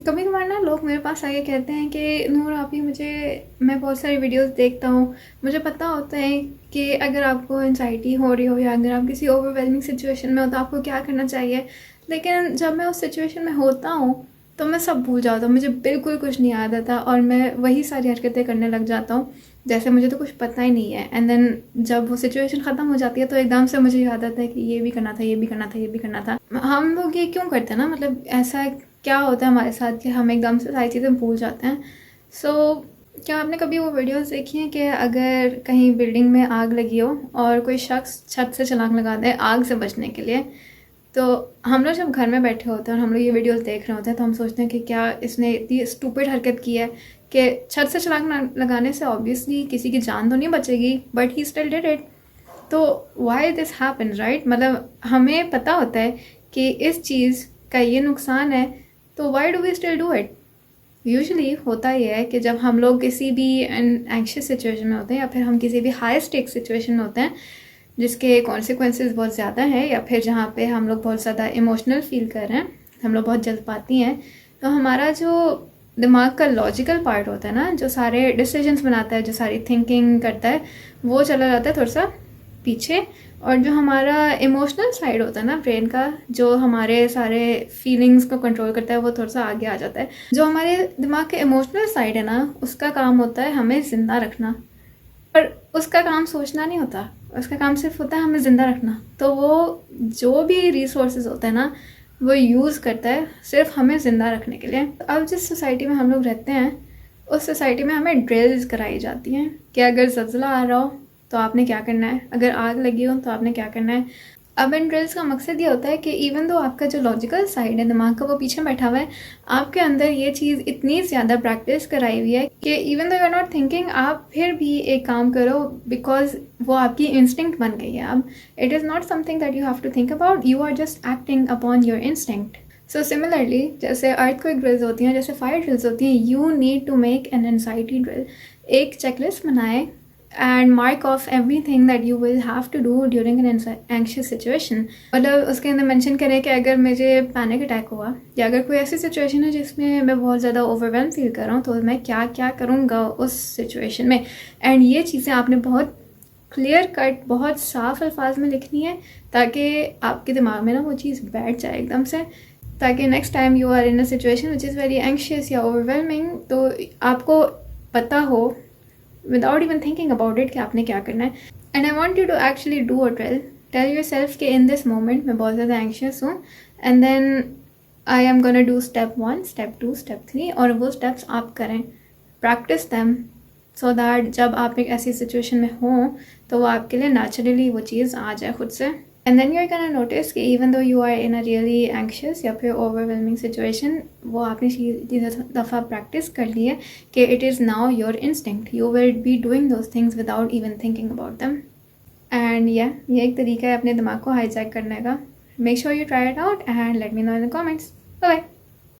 कभी कभार ना लोग मेरे पास आके कहते हैं कि नूर आप ही मैं बहुत सारी वीडियोस देखता हूँ। मुझे पता होता है कि अगर आपको एनजाइटी हो रही हो या अगर आप किसी ओवरवेलमिंग सिचुएशन में हो तो आपको क्या करना चाहिए। लेकिन जब मैं उस सिचुएशन में होता हूँ तो मैं सब भूल जाता हूँ, मुझे बिल्कुल कुछ नहीं याद आता और मैं वही सारी हरकतें करने लग जाता हूँ जैसे मुझे तो कुछ पता ही नहीं है। एंड देन जब वो सिचुएशन ख़त्म हो जाती है तो एकदम से मुझे याद आता है कि ये भी करना था, ये भी करना था, ये भी करना था। हम लोग ये क्यों करते हैं ना, मतलब ऐसा क्या होता है हमारे साथ कि हम एकदम से सारी चीज़ें भूल जाते हैं। क्या आपने कभी वो वीडियोस देखी हैं कि अगर कहीं बिल्डिंग में आग लगी हो और कोई शख्स छत से छलांग लगा दे आग से बचने के लिए, तो हम लोग जब घर में बैठे होते हैं और हम लोग ये वीडियोस देख रहे होते हैं तो हम सोचते हैं कि क्या इसने इतनी स्टूपिड हरकत की है कि छत से छलांग लगाने से ऑब्वियसली किसी की जान तो नहीं बचेगी, but he still did it. तो वाई दिस हैपन, राइट? मतलब हमें पता होता है कि इस चीज़ का ये नुकसान है, तो why do we still do it? Usually होता यह है कि जब हम लोग किसी भी एंग्शियस सिचुएशन में होते हैं या फिर हम किसी भी हाई स्टेक सिचुएशन में होते हैं जिसके कॉन्सिक्वेंसेस बहुत ज़्यादा हैं या फिर जहाँ पे हम लोग बहुत ज़्यादा इमोशनल फील कर रहे हैं, हम लोग बहुत जल्दबाती हैं, तो हमारा जो दिमाग का लॉजिकल पार्ट होता है ना, जो सारे डिसीजंस बनाता है, जो सारी थिंकिंग करता है, वो चला जाता है थोड़ा सा पीछे। और जो हमारा इमोशनल साइड होता है ना ब्रेन का, जो हमारे सारे फीलिंग्स को कंट्रोल करता है, वो थोड़ा सा आगे आ जाता है। जो हमारे दिमाग के इमोशनल साइड है ना, उसका काम होता है हमें ज़िंदा रखना, पर उसका काम सोचना नहीं होता, उसका काम सिर्फ होता है हमें ज़िंदा रखना। तो वो जो भी रिसोर्सेज होते हैं ना, वो यूज़ करता है सिर्फ हमें ज़िंदा रखने के लिए। अब जिस सोसाइटी में हम लोग रहते हैं उस सोसाइटी में हमें ड्रिल्स कराई जाती हैं कि अगर ज़लज़ला आ रहा हो तो आपने क्या करना है, अगर आग लगी हो तो आपने क्या करना है। अब इन ड्रिल्स का मकसद ये होता है कि इवन दो आपका जो लॉजिकल साइड है दिमाग का वो पीछे बैठा हुआ है, आपके अंदर ये चीज़ इतनी ज़्यादा प्रैक्टिस कराई हुई है कि even though you are not thinking, आप फिर भी एक काम करो, बिकॉज वो आपकी इंस्टिंक्ट बन गई है। अब it is not something that you have to think about, you are just acting upon your instinct. So similarly जैसे अर्थक्वेक ड्रिल्स होती हैं, जैसे फायर ड्रिल्स होती हैं, you need to make an anxiety drill. एक चेकलिस्ट बनाए and mark off everything that you will have to do during an anxious situation। मतलब उसके अंदर मेंशन करें कि अगर मुझे पैनिक अटैक हुआ या अगर कोई ऐसी सिचुएशन है जिसमें मैं बहुत ज़्यादा ओवरवेलम फील कर रहा हूँ तो मैं क्या क्या करूँगा उस सिचुएशन में। एंड ये चीज़ें आपने बहुत क्लियर कट, बहुत साफ अल्फाज में लिखनी है ताकि आपके दिमाग में ना वो चीज़ बैठ जाए एकदम से, ताकि next time you are in a situation which is very anxious या ओवरवेलमिंग तो आपको पता हो without even thinking about it कि आपने क्या करना है। And I want you to actually do a drill. Tell yourself कि in this moment मैं बहुत ज़्यादा anxious हूँ and then I am gonna do step 1, step 2, step 3 और वो steps आप करें, practice them so that जब आप एक ऐसी situation में हों तो वो आपके लिए naturally वो चीज़ आ जाए खुद से। And then you're gonna notice कि even though you are in a really anxious या फिर overwhelming situation, वो आपने चीज़ दफ़ा प्रैक्टिस कर ली है कि it is now your instinct. You will be doing those things without even thinking about them. And yeah, ये एक तरीका है अपने दिमाग को हाईजैक करने का. Make sure you try it out and let me know in the comments. Bye bye.